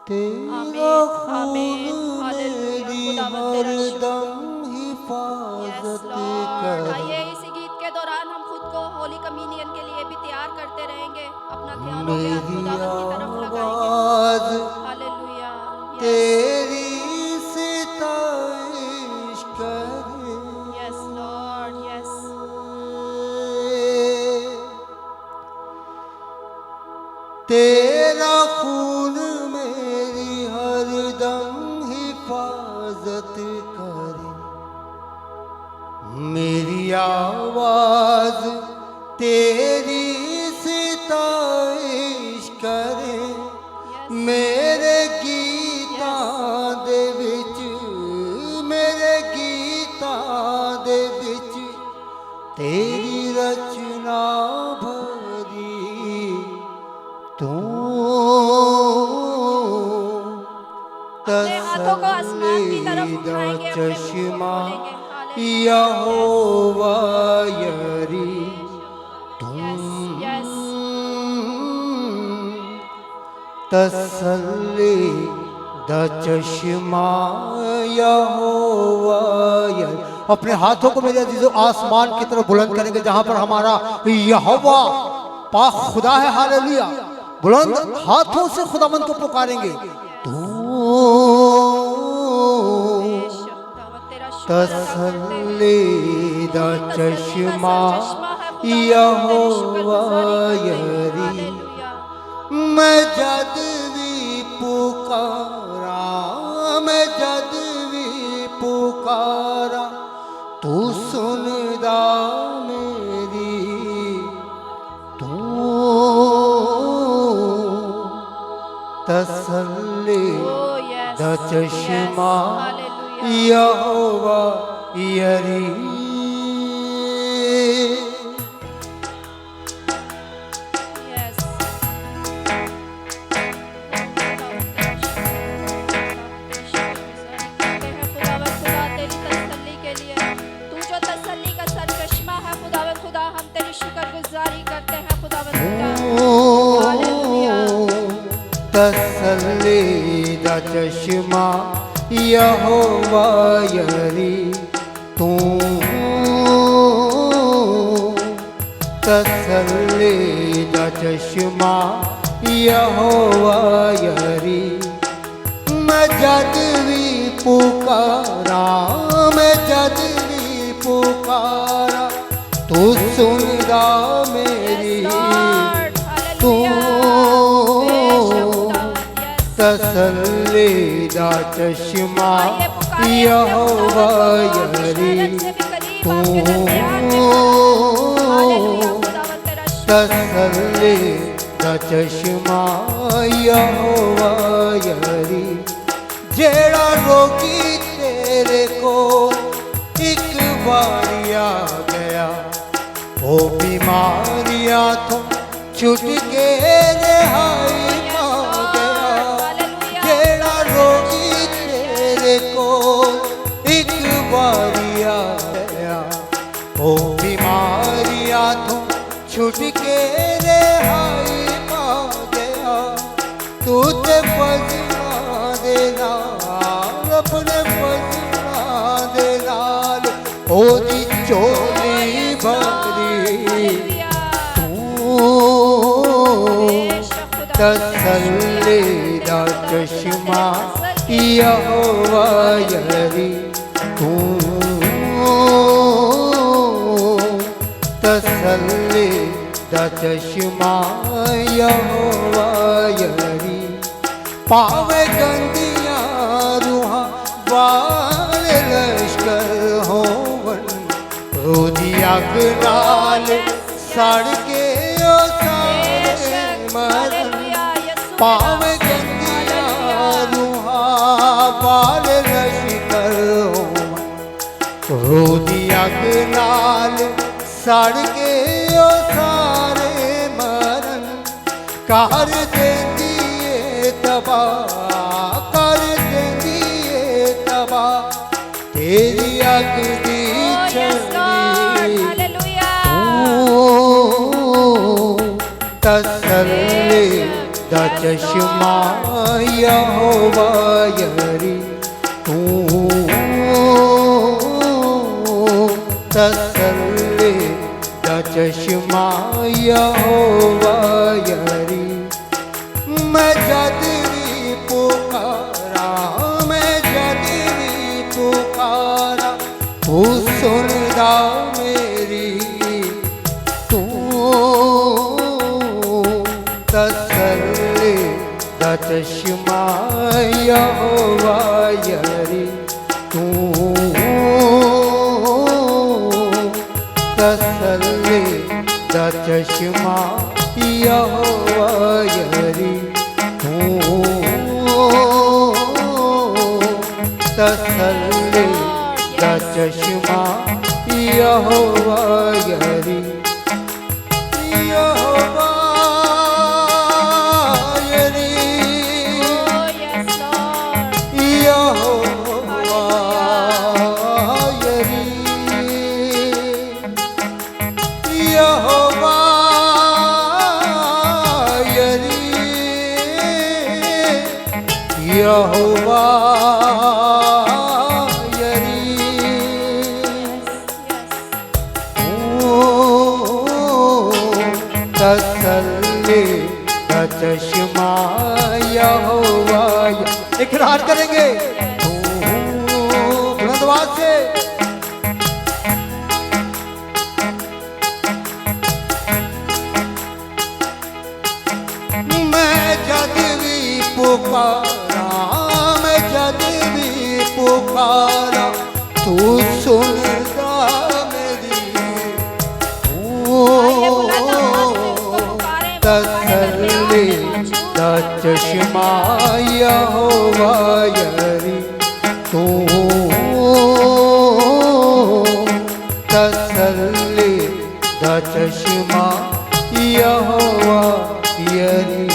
तेरा खून मेरी हरदम हिफाजत करे। आइए इसी गीत के दौरान हम खुद को होली कम्युनियन के लिए भी तैयार करते रहेंगे। अपना ध्यान मेरी खुदावंद की तरफ आवाज लगाएंगे। हालेलुया। तेरी सिताइश करे। Yes Lord yes. तेरा खून मेरी हरदम हिफाजत करे। मेरी आवाज तेरी सिताइश करे। मेरे गीतां दे विच तेरी रचना भरी तू। अपने हाथों को आसमान की तरफ उठाएंगे, अपने मुंह को चश्मा खोलेंगे। यहोवा यरी यस तसल्ली दा चश्मा यहोवा यरी। अपने हाथों को मेरे अजीजों आसमान की तरफ बुलंद करेंगे जहां पर हमारा यहोवा पाक खुदा है। हालेलुया। बुलंद हाथों से खुदावंद को पुकारेंगे। तू तसल्ली दा चश्मा यहोवा यरी। मैं जद भी पुकारा तू सुनदा मेरी। तू तसल्ली दा चश्मा यहोवा यरी। तसल्ली दा चश्मा यहोवा यरी। तू तसल्ली दा चश्मा यहोवा यरी। मैं जद भी पुकारा तू सुनदा मेरी। तू तसल्ली दा चश्मा यहोवा यरी। तू तसल्ली दा चश्मा यहोवा यरी। जेड़ा रोगी तेरे को एक बारी आ गया वो बीमारियां तो छुट के रिहाई पा गया। जेड़ा रोगी तेरे को एक बारी आ गया वो बीमारियां तो छुट के रिहाई पा गया। तुझे फजना दे नाल अपने फजना दे नाल ओदी चोली भरी। तसल्ली दा चश्मा यहोवा यरी। तू तसल्ली दा चश्मा यहोवा यरी। पावे गंदियां रूहां वाले लश्कर होवन रोदी अग नाल सड़ के ओ सारे मरन। पावे गंदियां रूहां वाले लश्कर होवन रोदी अग नाल सड़ के ओ सारे मरन। कर देंदी तेरी अग दी चली। तसल्ली दा चश्मा यहोवा यरी तू तसल्ली दा चश्मा यहोवा यरी मैं जद भी पुकारा मैं जद भी पुकारा तू सुनदा मेरी तू तसल्ली दा चश्मा यहोवा यरी तू तसल्ली दा चश्मा यहोवा यरी तू तसल्ली दा चश्मा यहोवा यरी यहोवा यरी Oh, yes, Lord. यहोवा यरी यहोवा यरी यहोवा यरी तसल्ली दा चश्मा यहोवा इकरार करेंगे बुलंद आवाज से मैं जद भी पुकारा मैं जद भी पुकारा तू सुनता मेरी आइए बुलंद आवाज से उसको पुकारें, तसल्ली दा चश्मा यहोवा यरी तू तसल्ली दा चश्मा यहोवा यरी